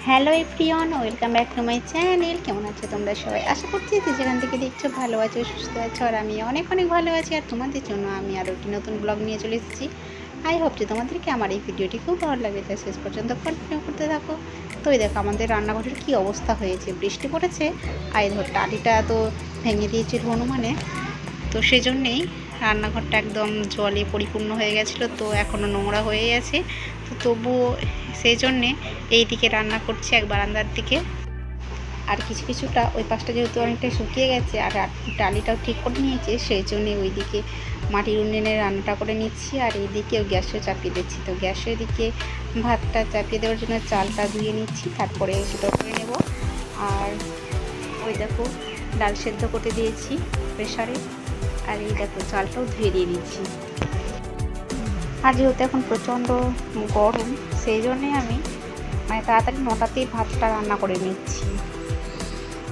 Hello everyone, welcome back to my channel. কেমন আছো তোমরা সবাই? আশা করছি যে যেখান থেকে দেখছো ভালো আছো, সুস্থ আছো, আর আমি অনেক অনেক ভালো আছি। আর তোমাদের জন্য আমি আরও একটি নতুন ব্লগ নিয়ে চলে এসেছি। আই হোপ যে তোমাদেরকে আমার এই ভিডিওটি খুব ভালো লাগে, তাই শেষ পর্যন্ত কন্টিনিউ করতে থাকো। তো এই দেখো আমাদের রান্নাঘরের কী অবস্থা হয়েছে, বৃষ্টি পড়েছে। আর ধর টালিটা তো ভেঙে দিয়েছে হনুমানে, তো সেই জন্যেই রান্নাঘরটা একদম জলে পরিপূর্ণ হয়ে গেছিলো, তো এখনও নোংরা হয়ে আছে। তো তবুও সেই জন্যে এই দিকে রান্না করছি, এক বারান্দার দিকে। আর কিছুটা ওই পাশটা যেহেতু অনেকটাই শুকিয়ে গেছে আর টালিটাও ঠিক করে নিয়েছে, সেই জন্যে ওই দিকে মাটির উনুনে রান্নাটা করে নিচ্ছি, আর এইদিকে গ্যাসও চাপিয়ে দিচ্ছি। তো গ্যাসের দিকে ভাতটা চাপিয়ে দেওয়ার জন্য চালটা ধুয়ে নিচ্ছি, তারপরে সেটা করে নেব। আর ওই দেখো ডাল সেদ্ধ করতে দিয়েছি প্রেশারে, আর এই দেখো চালটাও ধুয়ে দিয়ে দিচ্ছি। আর যেহেতু এখন প্রচণ্ড গরম, সেই জন্যে আমি তাড়াতাড়ি 9টাতেই ভাতটা রান্না করে নিচ্ছি,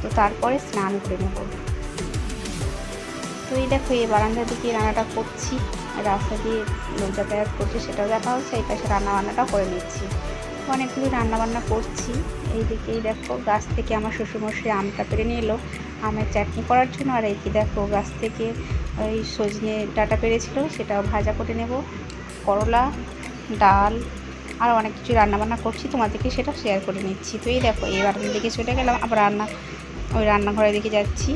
তো তারপরে স্নান করে নেব। তো এই দেখো এই বারান্দার দিকে রান্নাটা করছি, রাস্তা দিয়ে লোক যাতায়াত করছে সেটাও দেখা হচ্ছে, এই পাশে রান্নাবান্নাটাও করে নিচ্ছি। অনেকগুলো রান্নাবান্না করছি। এইদিকেই দেখো গাছ থেকে আমার শ্বশুরমশাই আমটা পেরে নিয়ে এলো আমের চাটনি করার জন্য, আর এইকে দেখো গাছ থেকে ওই সজনে ডাঁটা পেরেছিল, সেটাও ভাজা করে নেব। করলা, ডাল আর অনেক কিছু রান্নাবান্না করছি, তোমাদেরকে সেটা শেয়ার করে নিচ্ছি। তো এই দেখো এই বারান্দার দিকে চলে গেলাম, আবার ওই রান্নাঘরের দিকে যাচ্ছি।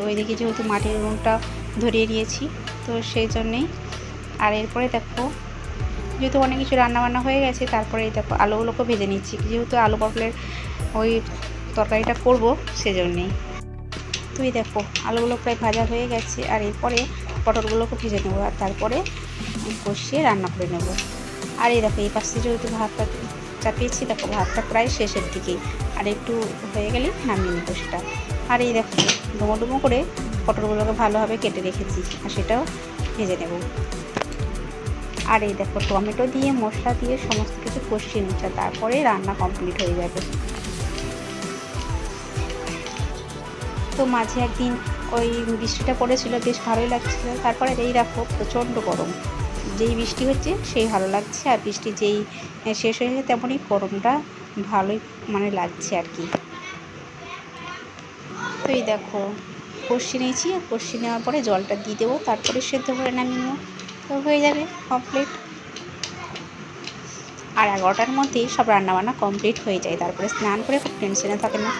ওই দিকে যেহেতু মাটির উনুনটা ধরিয়ে নিয়েছি, তো সেই জন্যেই। আর এরপরে দেখো যেহেতু অনেক কিছু রান্নাবান্না হয়ে গেছে, তারপরে এই দেখো আলুগুলোকে ভেজে নিচ্ছি, যেহেতু আলু পটলের ওই তরকারিটা করব সেজন্যেই। তো এই দেখো আলুগুলো প্রায় ভাজা হয়ে গেছে, আর এরপরে পটলগুলোকে ভেজে নেবো, আর তারপরে কষিয়ে রান্না করে নেব। আর এই দেখো এই পাশে যেহেতু ভাতটা চাপিয়েছি, দেখো ভাতটা প্রায় শেষের দিকেই, আর একটু হয়ে গেলেই নামিয়ে নেবো সেটা। আর এই দেখো ডুমো ডুমো করে পটলগুলোকে ভালোভাবে কেটে রেখেছি, আর সেটাও ভেজে নেব। আর এই দেখো টমেটো দিয়ে মশলা দিয়ে সমস্ত কিছু কষিয়ে নিচ্ছে, তারপরে রান্না কমপ্লিট হয়ে যাবে। তো মাঝে একদিন ওই বৃষ্টিটা পড়েছিল, বেশ ভালোই লাগছিল। তারপরে এই দেখো প্রচণ্ড গরম, যেই বৃষ্টি হচ্ছে সেই ভালো লাগছে, আর বৃষ্টি যেই শেষ হয়ে গেছে তেমনই গরমটা ভালোই লাগছে আর কি। তো এই দেখো কষিয়ে নিয়েছি, কষিয়ে নেওয়ার পরে জলটা দিয়ে দেবো, তারপরে সেদ্ধ করে নামিয়ে নেবো, তো হয়ে যাবে কমপ্লিট। আর 11টার মধ্যেই সব রান্নাবান্না কমপ্লিট হয়ে যায়, তারপরে স্নান করে খুব টেনশনে থাকে না।